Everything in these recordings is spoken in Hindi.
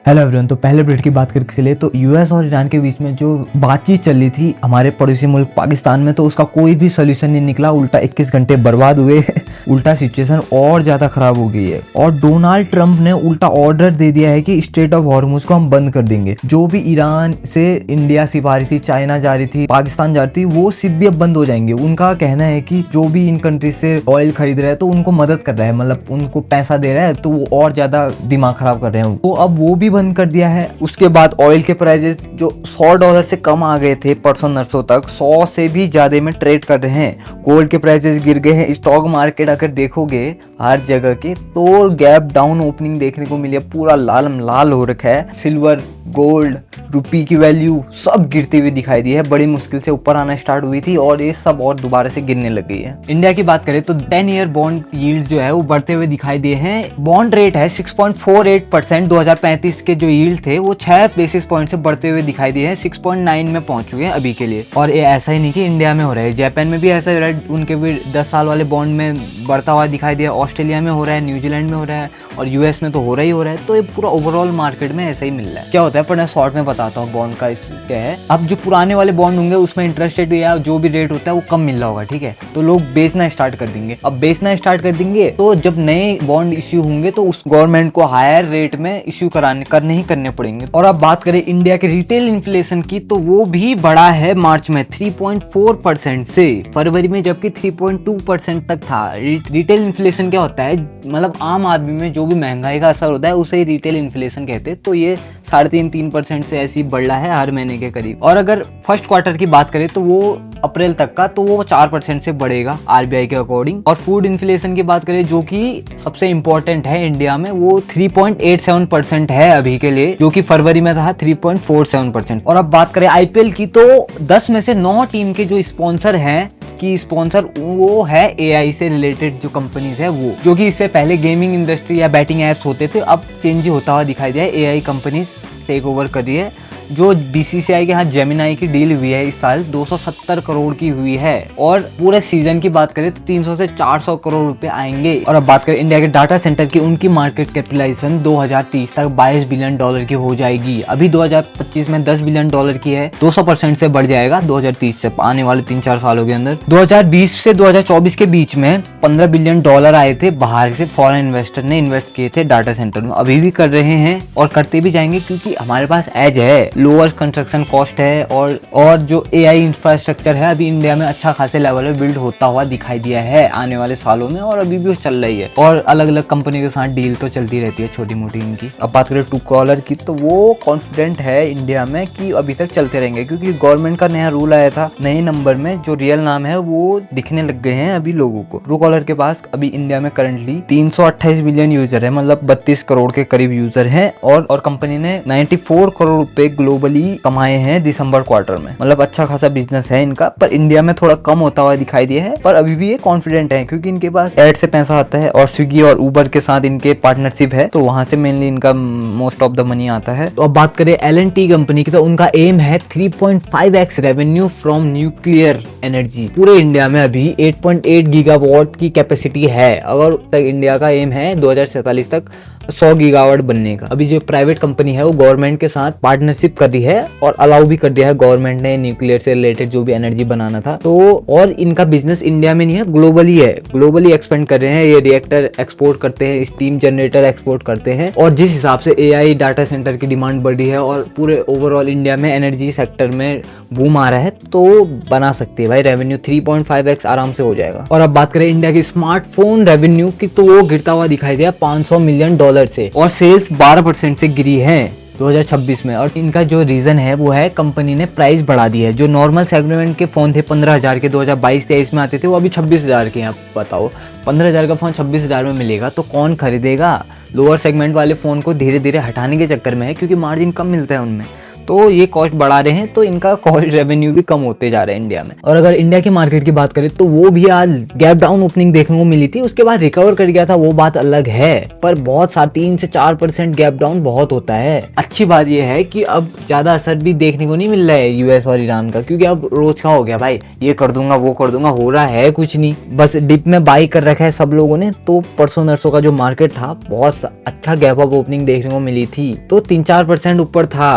Hello everyone. तो पहले अपडेट की बात करके चले तो यूएस और ईरान के बीच में जो बातचीत चल रही थी हमारे पड़ोसी मुल्क पाकिस्तान में, तो उसका कोई भी सोल्यूशन नहीं निकला। उल्टा 21 घंटे बर्बाद हुए उल्टा सिचुएशन और ज़्यादा ख़राब हो गई है। और डोनाल्ड ट्रंप ने उल्टा ऑर्डर दे दिया है कि स्ट्रेट ऑफ हॉर्मुज को हम बंद कर देंगे। जो भी ईरान से इंडिया शिप आ रही थी, चाइना जा रही थी, पाकिस्तान जा रही थी, वो शिप भी अब बंद हो जाएंगे। उनका कहना है कि जो भी इन कंट्रीज से ऑयल खरीद रहा है तो उनको मदद कर रहा है, मतलब उनको पैसा दे रहा है, तो वो और ज़्यादा दिमाग खराब कर रहे हैं। तो अब वो भी बंद कर दिया है। उसके बाद ऑयल के प्राइसेस जो $100 से कम आ गए थे परसों नरसों तक, 100 से भी ज्यादा में ट्रेड कर रहे हैं। गोल्ड के प्राइसेस गिर गए हैं। स्टॉक मार्केट अगर देखोगे हर जगह के तो गैप डाउन ओपनिंग देखने को मिली है, पूरा लाल लाल हो रखा है। सिल्वर, गोल्ड, रुपी की वैल्यू सब गिरती हुई दिखाई दी है। बड़ी मुश्किल से ऊपर आना स्टार्ट हुई थी और ये सब और दोबारा से गिरने लग गई है। इंडिया की बात करें तो 10 ईयर बॉन्ड यील्ड जो है वो बढ़ते हुए दिखाई दिए हैं। बॉन्ड रेट है 6.48%। 2035 के जो यील्ड थे वो 6 बेसिस पॉइंट से बढ़ते हुए दिखाई दिए हैं। 6.9 में पहुंच चुके हैं अभी के लिए। और ये ऐसा ही नहीं कि इंडिया में हो रहा है, जापान में भी ऐसा हो रहा है। उनके भी 10 साल वाले बॉन्ड में बढ़ता हुआ दिखाई दिया। ऑस्ट्रेलिया में हो रहा है, न्यूजीलैंड में हो रहा है और यूएस में तो हो रहा है। तो ये पूरा ओवरऑल मार्केट में ऐसा ही मिल रहा है। क्या होता है पर मैं शॉर्ट में बताता हूँ बॉन्ड का क्या है। अब जो पुराने वाले बॉन्ड होंगे उसमें इंटरेस्ट रेट या जो भी रेट होता है वो कम मिल रहा होगा, ठीक है। तो लोग बेचना स्टार्ट कर देंगे। अब बेचना स्टार्ट कर देंगे तो जब नए बॉन्ड इश्यू होंगे तो उस गवर्नमेंट को हायर रेट में इश्यू करने पड़ेंगे। और अब बात करें इंडिया के रिटेल इन्फ्लेशन की तो वो भी बढ़ा है मार्च में 3.4% से फरवरी में, जबकि 3.2% तक था। रिटेल इन्फ्लेशन क्या होता है, मतलब आम आदमी में जो भी महंगाई का असर होता है उसे ही रिटेल इन्फ्लेशन कहते हैं। तो ये 3.5% से ऐसी बढ़ रहा है हर महीने के करीब। और अगर फर्स्ट क्वार्टर की बात करें तो वो अप्रैल तक का तो वो 4% से बढ़ेगा आरबीआई के अकॉर्डिंग। और फूड इन्फ्लेशन की बात करें जो कि सबसे इंपॉर्टेंट है इंडिया में, वो 3.87% है अभी के लिए, जो कि फरवरी में था 3.47%। और अब बात करें आईपीएल की तो 10 में से 9 टीम के जो स्पॉन्सर हैं कि स्पॉन्सर वो है एआई से रिलेटेड जो कंपनीज है वो, जो कि इससे पहले गेमिंग इंडस्ट्री या बैटिंग एप्स होते थे, अब चेंज होता हुआ दिखाई दिया है। एआई कंपनीज टेक ओवर कर रही है। जो बीसीसीआई के यहाँ जेमिनाई की डील हुई है इस साल 270 करोड़ की हुई है। और पूरे सीजन की बात करें तो 300 से 400 करोड़ रुपए आएंगे। और अब बात करें इंडिया के डाटा सेंटर की, उनकी मार्केट कैपिटलाइजेशन 2030 तक $22 बिलियन की हो जाएगी। अभी 2025 में $10 बिलियन की है, 200% से बढ़ जाएगा 2030 से आने वाले 3-4 सालों के अंदर। 2020 से 2024 के बीच में $15 बिलियन आए थे बाहर से, फॉरेन इन्वेस्टर ने इन्वेस्ट किए थे डाटा सेंटर में। अभी भी कर रहे हैं और करते भी जाएंगे क्योंकि हमारे पास एज है, लोअर कंस्ट्रक्शन कॉस्ट है और जो एआई इंफ्रास्ट्रक्चर है अभी इंडिया में अच्छा खासे लेवल पे बिल्ड होता हुआ दिखाई दिया है आने वाले सालों में, और अभी भी वो चल रही है। और अलग अलग कंपनी के साथ डील तो चलती रहती है छोटी मोटी इनकी। अब बात करें ट्रूकॉलर की तो वो कॉन्फिडेंट है इंडिया में कि अभी तक चलते रहेंगे, क्योंकि गवर्नमेंट का नया रूल आया था, नए नंबर में जो रियल नाम है वो दिखने लग गए हैं अभी लोगों को। ट्रूकॉलर के पास अभी इंडिया में करंटली 328 मिलियन यूजर है, मतलब 32 करोड़ के करीब यूजर है। और कंपनी ने 94 करोड़ रुपए ग्लोबली कमाए हैं दिसंबर क्वार्टर में, मतलब अच्छा खासा बिजनेस है इनका। पर इंडिया में थोड़ा कम होता हुआ दिखाई दिया है, पर अभी भी ये कॉन्फिडेंट है क्योंकि इनके पास एड से पैसा आता है और स्विगी और उबर के साथ इनके पार्टनरशिप है, तो वहां से मेनली इनका मोस्ट ऑफ द मनी आता है। तो अब बात करें एल&टी कंपनी की तो उनका एम है 3.5x revenue from nuclear energy. पूरे इंडिया में अभी 8.8 गीगावाट की कैपेसिटी है। अगर तक इंडिया का एम है 2047 तक 100 गीगावाट बनने का। अभी जो प्राइवेट कंपनी है वो गवर्नमेंट के साथ पार्टनरशिप कर रही है और अलाउ भी कर दिया है गवर्नमेंट ने न्यूक्लियर से रिलेटेड जो भी एनर्जी बनाना था। तो और इनका बिजनेस इंडिया में नहीं है, ग्लोबली है, ग्लोबली एक्सपेंड कर रहे हैं। ये रिएक्टर एक्सपोर्ट करते हैं, स्टीम जनरेटर एक्सपोर्ट करते हैं। और जिस हिसाब से एआई डाटा सेंटर की डिमांड बढ़ी है और पूरे ओवरऑल इंडिया में एनर्जी सेक्टर में बूम आ रहा है, तो बना सकती है भाई रेवेन्यू 3.5x आराम से हो जाएगा। और अब बात करें इंडिया की स्मार्टफोन रेवेन्यू की तो वो गिरता हुआ दिखाई दिया $500 मिलियन से, और सेल्स 12% से गिरी है 2026 में। और इनका जो रीजन है वो है कंपनी ने प्राइस बढ़ा दी है। जो नॉर्मल सेगमेंट के फोन थे 15,000 के 2022-23 में आते थे, वो अभी 26,000 के। आप बताओ 15,000 का फोन 26,000 में मिलेगा तो कौन खरीदेगा। लोअर सेगमेंट वाले फोन को धीरे धीरे हटाने के चक्कर में है क्योंकि मार्जिन कम मिलता है उनमें। तो ये कॉस्ट बढ़ा रहे हैं, तो इनका कॉस्ट रेवेन्यू भी कम होते जा रहे हैं इंडिया में। और अगर इंडिया की मार्केट की बात करें तो वो भी आज गैप डाउन ओपनिंग देखने को मिली थी, उसके बाद रिकवर कर गया था, वो बात अलग है, पर बहुत 3 से 4% गैप डाउन बहुत होता है। अच्छी बात यह है कि अब ज्यादा असर भी देखने को नहीं मिल रहा है यूएस और ईरान का, क्योंकि अब रोज का हो गया भाई, ये कर दूंगा वो कर दूंगा, हो रहा है कुछ नहीं, बस डिप में बाई कर रखा है सब लोगों ने। तो परसों नरसों का जो मार्केट था बहुत अच्छा गैप अप ओपनिंग देखने को मिली थी, तो 3-4% ऊपर था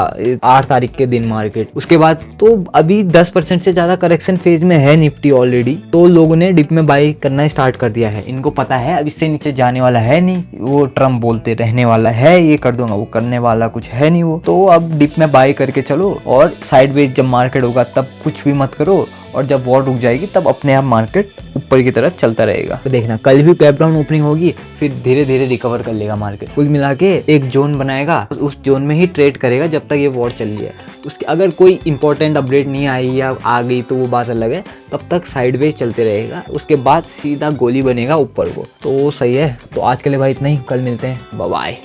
8 तारीख के दिन मार्केट। उसके बाद तो अभी 10% से ज्यादा करेक्शन फेज में है निफ्टी ऑलरेडी, तो लोगों ने डिप में बाई करना स्टार्ट कर दिया है। इनको पता है अब इससे नीचे जाने वाला है नहीं, वो ट्रम्प बोलते रहने वाला है ये कर दूंगा वो करने वाला कुछ है नहीं वो, तो अब डिप में बाई करके चलो और साइडवेज जब मार्केट होगा तब कुछ भी मत करो, और जब वॉर रुक जाएगी तब अपने आप मार्केट ऊपर की तरफ चलता रहेगा। तो देखना कल भी गैप डाउन ओपनिंग होगी, फिर धीरे धीरे रिकवर कर लेगा मार्केट, कुल मिला के एक जोन बनाएगा, उस जोन में ही ट्रेड करेगा जब तक ये वॉर चल रही है। उसके अगर कोई इंपॉर्टेंट अपडेट नहीं आई या आ गई तो वो बात अलग है, तब तक साइडवेज चलते रहेगा, उसके बाद सीधा गोली बनेगा ऊपर को, तो सही है। तो आज के लिए भाई इतना ही, कल मिलते हैं, बाय बाय।